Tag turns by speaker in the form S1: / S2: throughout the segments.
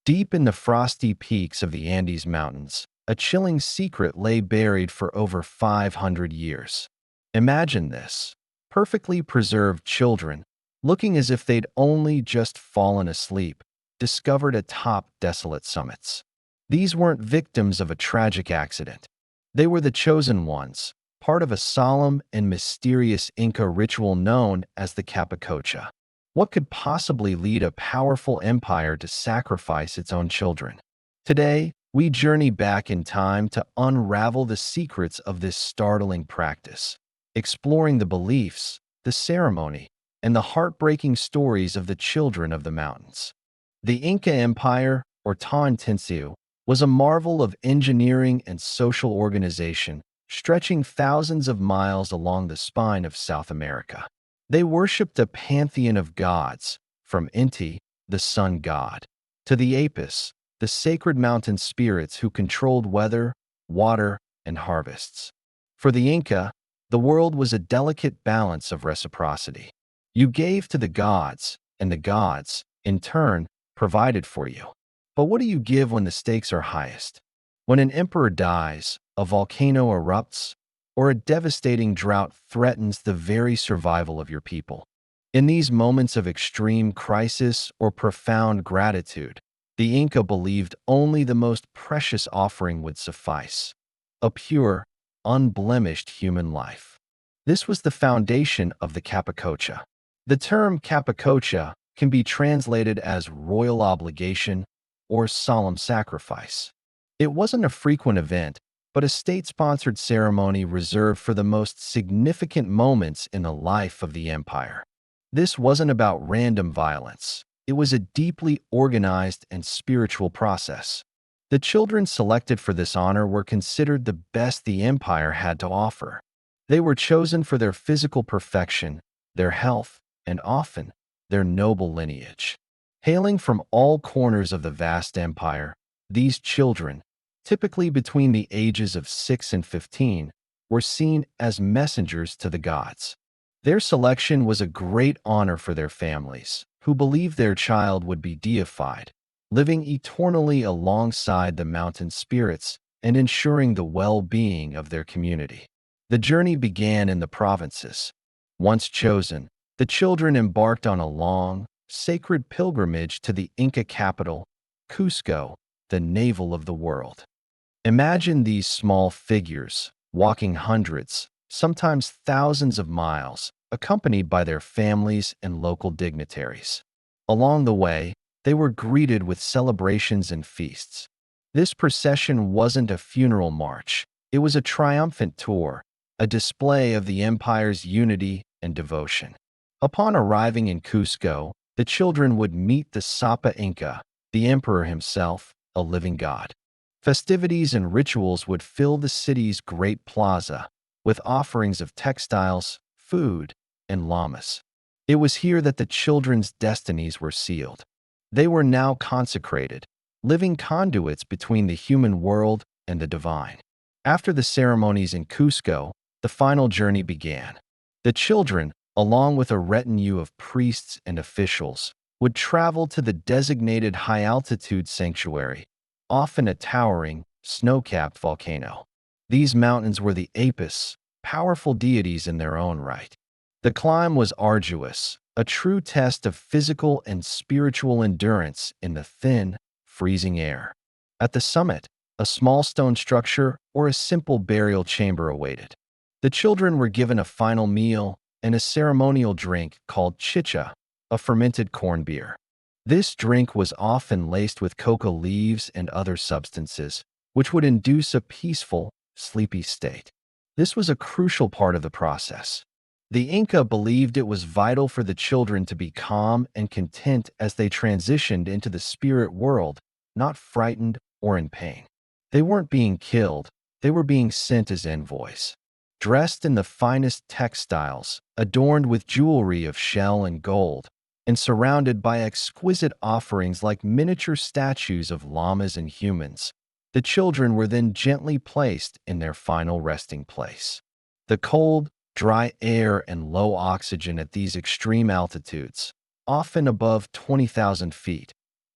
S1: Deep in the frosty peaks of the Andes Mountains, a chilling secret lay buried for over 500 years. Imagine this: perfectly preserved children, looking as if they'd only just fallen asleep, discovered atop desolate summits. These weren't victims of a tragic accident. They were the chosen ones, part of a solemn and mysterious Inca ritual known as the Capacocha. What could possibly lead a powerful empire to sacrifice its own children? Today, we journey back in time to unravel the secrets of this startling practice, exploring the beliefs, the ceremony, and the heartbreaking stories of the children of the mountains. The Inca Empire, or Tawantinsuyo, was a marvel of engineering and social organization, stretching thousands of miles along the spine of South America. They worshipped a pantheon of gods, from Inti, the sun god, to the Apis, the sacred mountain spirits who controlled weather, water, and harvests. For the Inca, the world was a delicate balance of reciprocity. You gave to the gods, and the gods, in turn, provided for you. But what do you give when the stakes are highest? When an emperor dies, a volcano erupts, or a devastating drought threatens the very survival of your people. In these moments of extreme crisis or profound gratitude, the Inca believed only the most precious offering would suffice: a pure, unblemished human life. This was the foundation of the Capacocha. The term Capacocha can be translated as royal obligation or solemn sacrifice. It wasn't a frequent event, but a state-sponsored ceremony reserved for the most significant moments in the life of the empire. This wasn't about random violence. It was a deeply organized and spiritual process. The children selected for this honor were considered the best the empire had to offer. They were chosen for their physical perfection, their health, and often, their noble lineage. Hailing from all corners of the vast empire, these children, typically between the ages of 6 and 15, were seen as messengers to the gods. Their selection was a great honor for their families, who believed their child would be deified, living eternally alongside the mountain spirits and ensuring the well-being of their community. The journey began in the provinces. Once chosen, the children embarked on a long, sacred pilgrimage to the Inca capital, Cusco, the navel of the world. Imagine these small figures, walking hundreds, sometimes thousands of miles, accompanied by their families and local dignitaries. Along the way, they were greeted with celebrations and feasts. This procession wasn't a funeral march. It was a triumphant tour, a display of the empire's unity and devotion. Upon arriving in Cusco, the children would meet the Sapa Inca, the emperor himself, a living god. Festivities and rituals would fill the city's great plaza, with offerings of textiles, food, and llamas. It was here that the children's destinies were sealed. They were now consecrated, living conduits between the human world and the divine. After the ceremonies in Cusco, the final journey began. The children, along with a retinue of priests and officials, would travel to the designated high-altitude sanctuary, often a towering, snow-capped volcano. These mountains were the Apis, powerful deities in their own right. The climb was arduous, a true test of physical and spiritual endurance in the thin, freezing air. At the summit, a small stone structure or a simple burial chamber awaited. The children were given a final meal and a ceremonial drink called chicha, a fermented corn beer. This drink was often laced with coca leaves and other substances, which would induce a peaceful, sleepy state. This was a crucial part of the process. The Inca believed it was vital for the children to be calm and content as they transitioned into the spirit world, not frightened or in pain. They weren't being killed, they were being sent as envoys. Dressed in the finest textiles, adorned with jewelry of shell and gold, and surrounded by exquisite offerings like miniature statues of llamas and humans, the children were then gently placed in their final resting place. The cold, dry air and low oxygen at these extreme altitudes, often above 20,000 feet,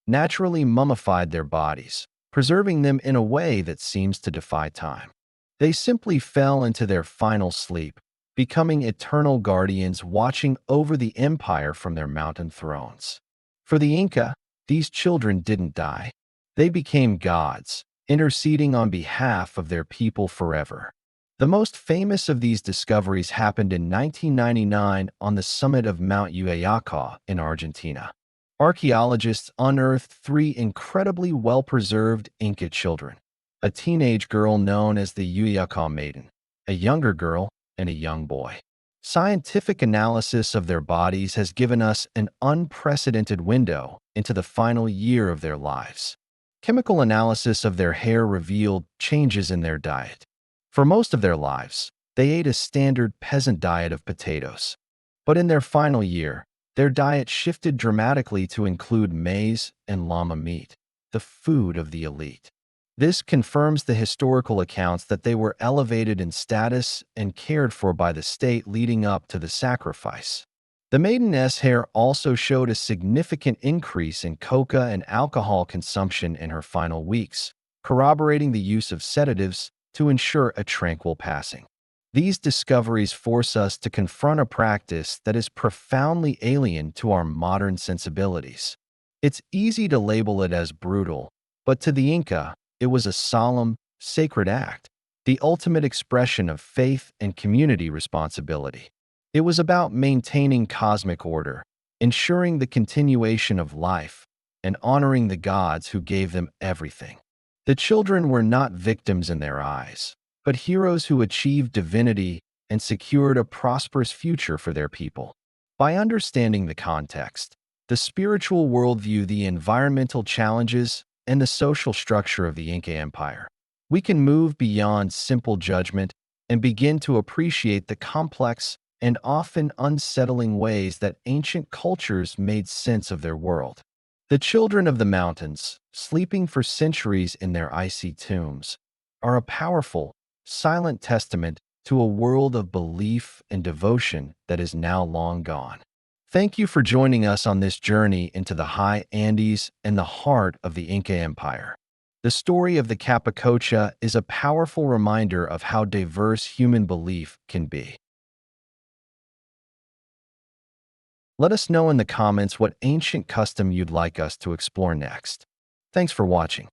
S1: naturally mummified their bodies, preserving them in a way that seems to defy time. They simply fell into their final sleep, becoming eternal guardians watching over the empire from their mountain thrones. For the Inca, these children didn't die. They became gods, interceding on behalf of their people forever. The most famous of these discoveries happened in 1999 on the summit of Mount Uyayacá in Argentina. Archaeologists unearthed three incredibly well-preserved Inca children: a teenage girl known as the Uyayacá maiden, a younger girl, and a young boy. Scientific analysis of their bodies has given us an unprecedented window into the final year of their lives. Chemical analysis of their hair revealed changes in their diet. For most of their lives, they ate a standard peasant diet of potatoes. But in their final year, their diet shifted dramatically to include maize and llama meat, the food of the elite. This confirms the historical accounts that they were elevated in status and cared for by the state leading up to the sacrifice. The maiden's hair also showed a significant increase in coca and alcohol consumption in her final weeks, corroborating the use of sedatives to ensure a tranquil passing. These discoveries force us to confront a practice that is profoundly alien to our modern sensibilities. It's easy to label it as brutal, but to the Inca, it was a solemn, sacred act, the ultimate expression of faith and community responsibility. It was about maintaining cosmic order, ensuring the continuation of life, and honoring the gods who gave them everything. The children were not victims in their eyes, but heroes who achieved divinity and secured a prosperous future for their people. By understanding the context, the spiritual worldview, the environmental challenges, and the social structure of the Inca Empire, we can move beyond simple judgment and begin to appreciate the complex and often unsettling ways that ancient cultures made sense of their world. The children of the mountains, sleeping for centuries in their icy tombs, are a powerful, silent testament to a world of belief and devotion that is now long gone. Thank you for joining us on this journey into the high Andes and the heart of the Inca Empire. The story of the Capacocha is a powerful reminder of how diverse human belief can be. Let us know in the comments what ancient custom you'd like us to explore next. Thanks for watching.